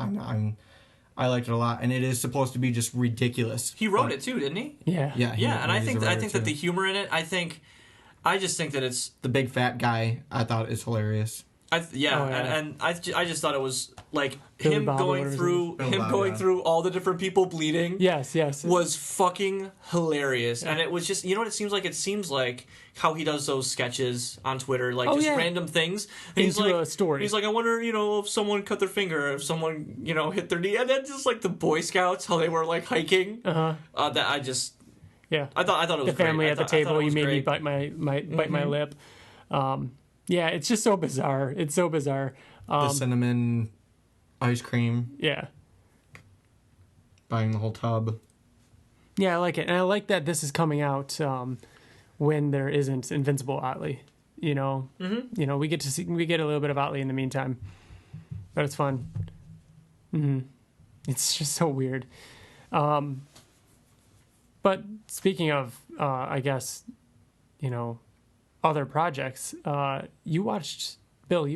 I liked it a lot. And it is supposed to be just ridiculous. He wrote it too, didn't he? Yeah. And I think that the humor in it, I just think that it's the big fat guy. I thought is hilarious. Yeah, Oh, yeah. and I just thought it was like Billy him Bob or going whatever through his name. going through all the different people bleeding. Yes. Was fucking hilarious, and it was just, you know what it seems like? It seems like how he does those sketches on Twitter, like just random things. And he's Into like, a story. He's like, I wonder, if someone cut their finger, if someone, hit their knee, and then just like the Boy Scouts, how they were like hiking. That I just, Yeah. I thought it was The family great. at the I thought it table. You was made me great. bite my lip. Yeah, it's just so bizarre. It's so bizarre. The cinnamon ice cream, Yeah. buying the whole tub. Yeah, I like it. And I like that this is coming out when there isn't Invincible Ottley. We get a little bit of Ottley in the meantime. But it's fun. It's just so weird. But speaking of, I guess, other projects, Bill, you watched, what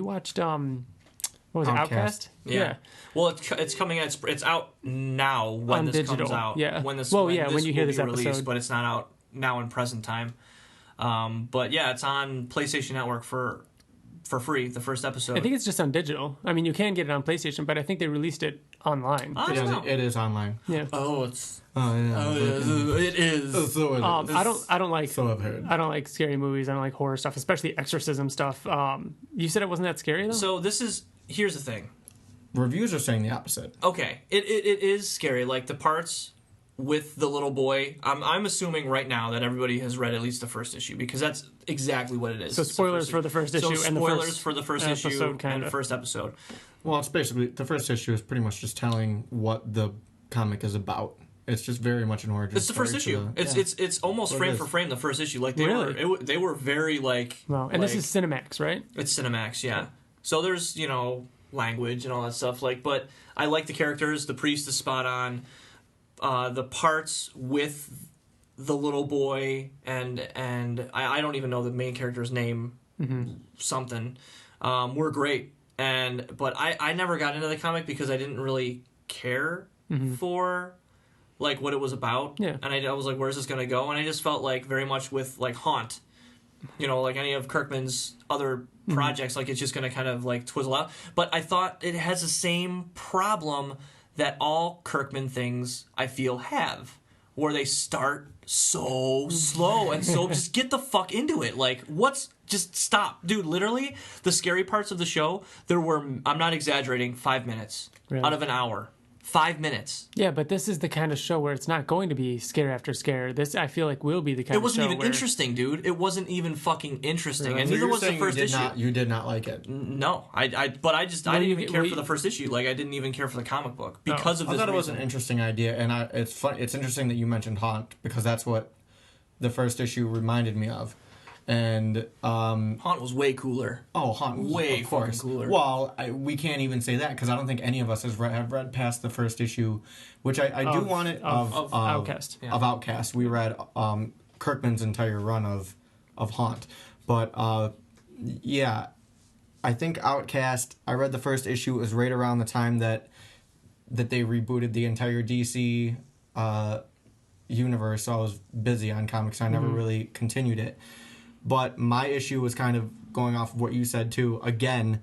was it, Outcast? Yeah. Well, it's coming out. It's out now when On this digital, comes out. yeah. When this, Well, when yeah, this when you hear will this be released, episode. but it's not out now in present time. But yeah, it's on PlayStation Network for free. The first episode. I think it's just on digital. I mean, you can get it on PlayStation, but I think they released it online. I don't know. It is online. Yeah. Oh, it's. Oh yeah. It is. So it is. I don't like. So I've heard. I don't like scary movies. I don't like horror stuff, especially exorcism stuff. You said it wasn't that scary though. So here's the thing. Reviews are saying the opposite. Okay, it is scary. Like the parts with the little boy. I'm assuming right now that everybody has read at least the first issue because that's exactly what it is. So It's the spoilers for the first issue So and the spoilers first for the first episode, issue and kinda. the first episode. Well, it's basically the first issue is pretty much just telling what the comic is about. It's just very much an origin. It's the first story issue. to the- It's almost What it frame is. for frame the first issue. Like they Really? they were very like. Wow. And this like- is Cinemax, right? It's Cinemax, yeah. So there's, language and all that stuff. But I like the characters. The priest is spot on. The parts with the little boy and I don't even know the main character's name. Something. Were great. But I never got into the comic because I didn't really care for like what it was about. Yeah. And I was like, where's this gonna go? And I just felt like very much with like Haunt. Like any of Kirkman's other projects, like it's just going to kind of like twizzle out. But I thought it has the same problem that all Kirkman things I feel have, where they start so slow and so just get the fuck into it. Like, just stop. Dude, literally, the scary parts of the show, there were, I'm not exaggerating, 5 minutes Really? out of an hour. 5 minutes. Yeah, but this is the kind of show where it's not going to be scare after scare. This, I feel like, will be the kind It of show wasn't even where... interesting, dude. It wasn't even fucking interesting. And So neither you're was the saying first you did issue. You did not like it. No, I didn't even care for the first issue. Like I didn't even care for the comic book because of I this thought it was reason. an interesting idea, and it's fun. It's interesting that you mentioned Haunt because that's what the first issue reminded me of. And Haunt was way cooler. Haunt was Way of course fucking cooler. Well, we can't even say that because I don't think any of us have read past the first issue, which I do want it of Outcast. Yeah. Of Outcast. We read Kirkman's entire run of Haunt, but yeah, I think Outcast. I read the first issue. It was right around the time that they rebooted the entire DC universe. So I was busy on comics. So I never really continued it. But my issue was kind of going off of what you said too. Again,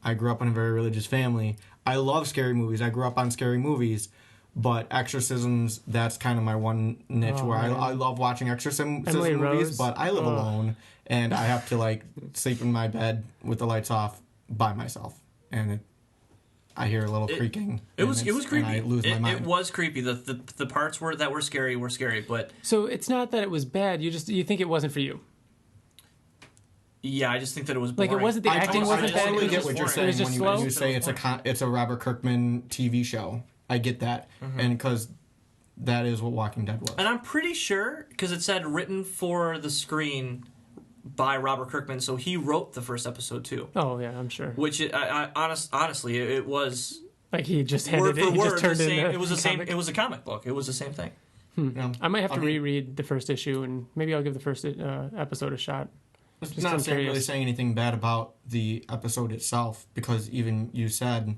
I grew up in a very religious family. I love scary movies. I grew up on scary movies. But exorcisms, that's kind of my one niche where I love watching exorcism Emily movies, Rose. but I live alone and I have to like sleep in my bed with the lights off by myself. And I hear a little creaking. It was creepy. And I lose my mind. It was creepy. The parts that were scary, but So it's not that it was bad. You think it wasn't for you. yeah, I just think that it was Like boring. it wasn't the acting I wasn't just bad. think totally It get was what just you're boring. It was saying just when slow. you say it's a Robert Kirkman TV show. I get that, and because that is what Walking Dead was. And I'm pretty sure because it said written for the screen by Robert Kirkman, so he wrote the first episode too. Oh yeah, I'm sure. Which honestly, it was Like he just word handed for it. He word just turned the same. in It was the same. comic. It was a comic book. It was the same thing. Yeah. I might have to I mean- reread the first issue and maybe I'll give the first episode a shot. It's I'm not really curious. saying anything bad about the episode itself because even you said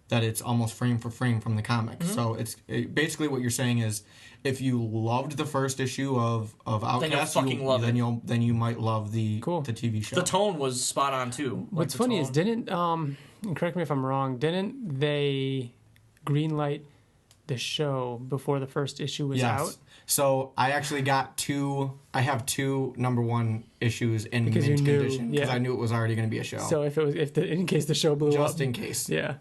that it's almost frame for frame from the comic. So basically what you're saying is, if you loved the first issue of Outcast, then you might love the TV show. The tone was spot on too. What's funny is and correct me if I'm wrong, didn't they greenlight the show before the first issue was out? So I actually I have two #1 issues in mint condition because I knew it was already going to be a show. So in case the show blew up. Just in case. Yeah.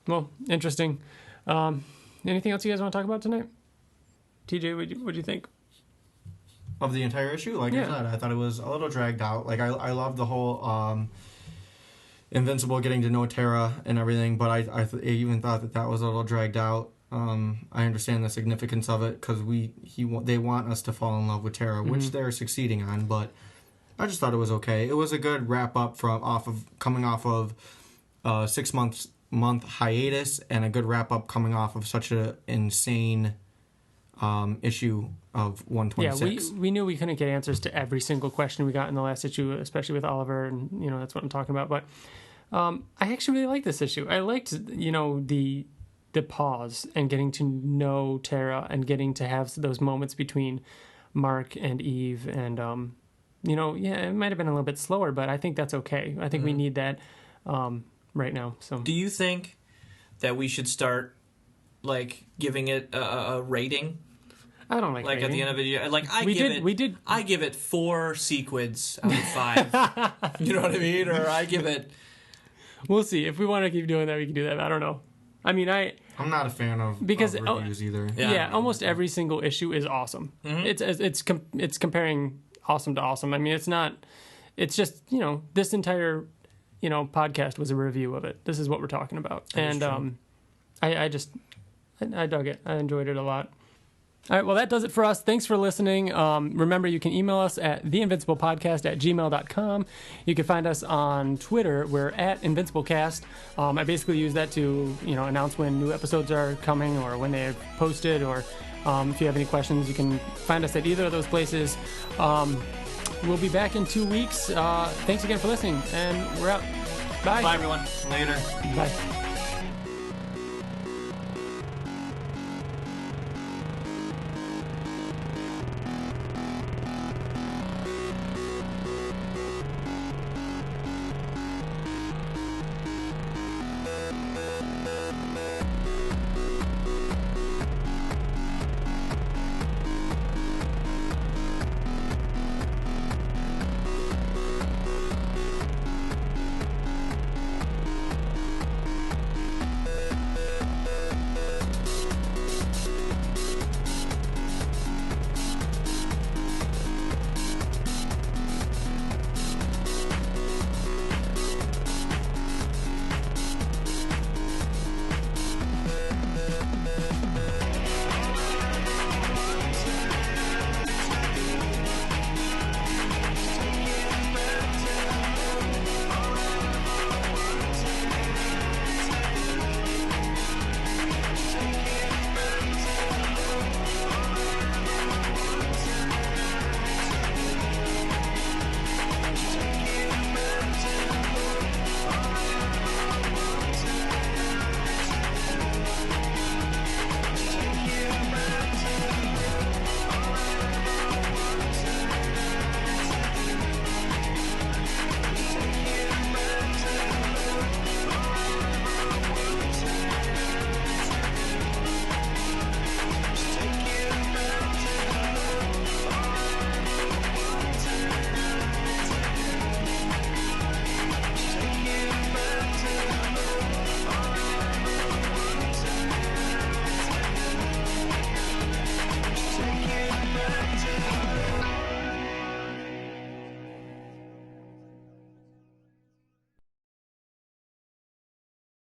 Well, interesting. Anything else you guys want to talk about tonight? TJ, what do you think? Of the entire issue? Like I said, I thought it was a little dragged out. Like I loved the whole Invincible getting to know Tara and everything, but I even thought that was a little dragged out. I understand the significance of it because they want us to fall in love with Tara, which they're succeeding on. But I just thought it was okay. It was a good wrap up coming off of 6 month hiatus, and a good wrap up coming off of such an insane issue of 126. Yeah, we knew we couldn't get answers to every single question we got in the last issue, especially with Oliver, and that's what I'm talking about. But I actually really liked this issue. I liked the pause and getting to know Tara and getting to have those moments between Mark and Eve, and it might have been a little bit slower, but I think that's okay. I think we need that right now. So, do you think that we should start giving it a rating? I don't like rating. At the end of it, I give it 4 sequids out of 5. You know what I mean? Or I give it. We'll see. If we want to keep doing that, we can do that. I don't know. I mean, I'm not a fan of reviews either. Yeah, almost every single issue is awesome. It's comparing awesome to awesome. I mean, it's not. It's just this entire podcast was a review of it. This is what we're talking about, and I dug it. I enjoyed it a lot. All right, well, that does it for us. Thanks for listening. Remember, you can email us at theinvinciblepodcast@gmail.com. You can find us on Twitter. We're at InvincibleCast. I basically use that to, announce when new episodes are coming or when they're posted, or if you have any questions, you can find us at either of those places. We'll be back in 2 weeks. Thanks again for listening, and we're out. Bye. Bye, everyone. Later. Bye.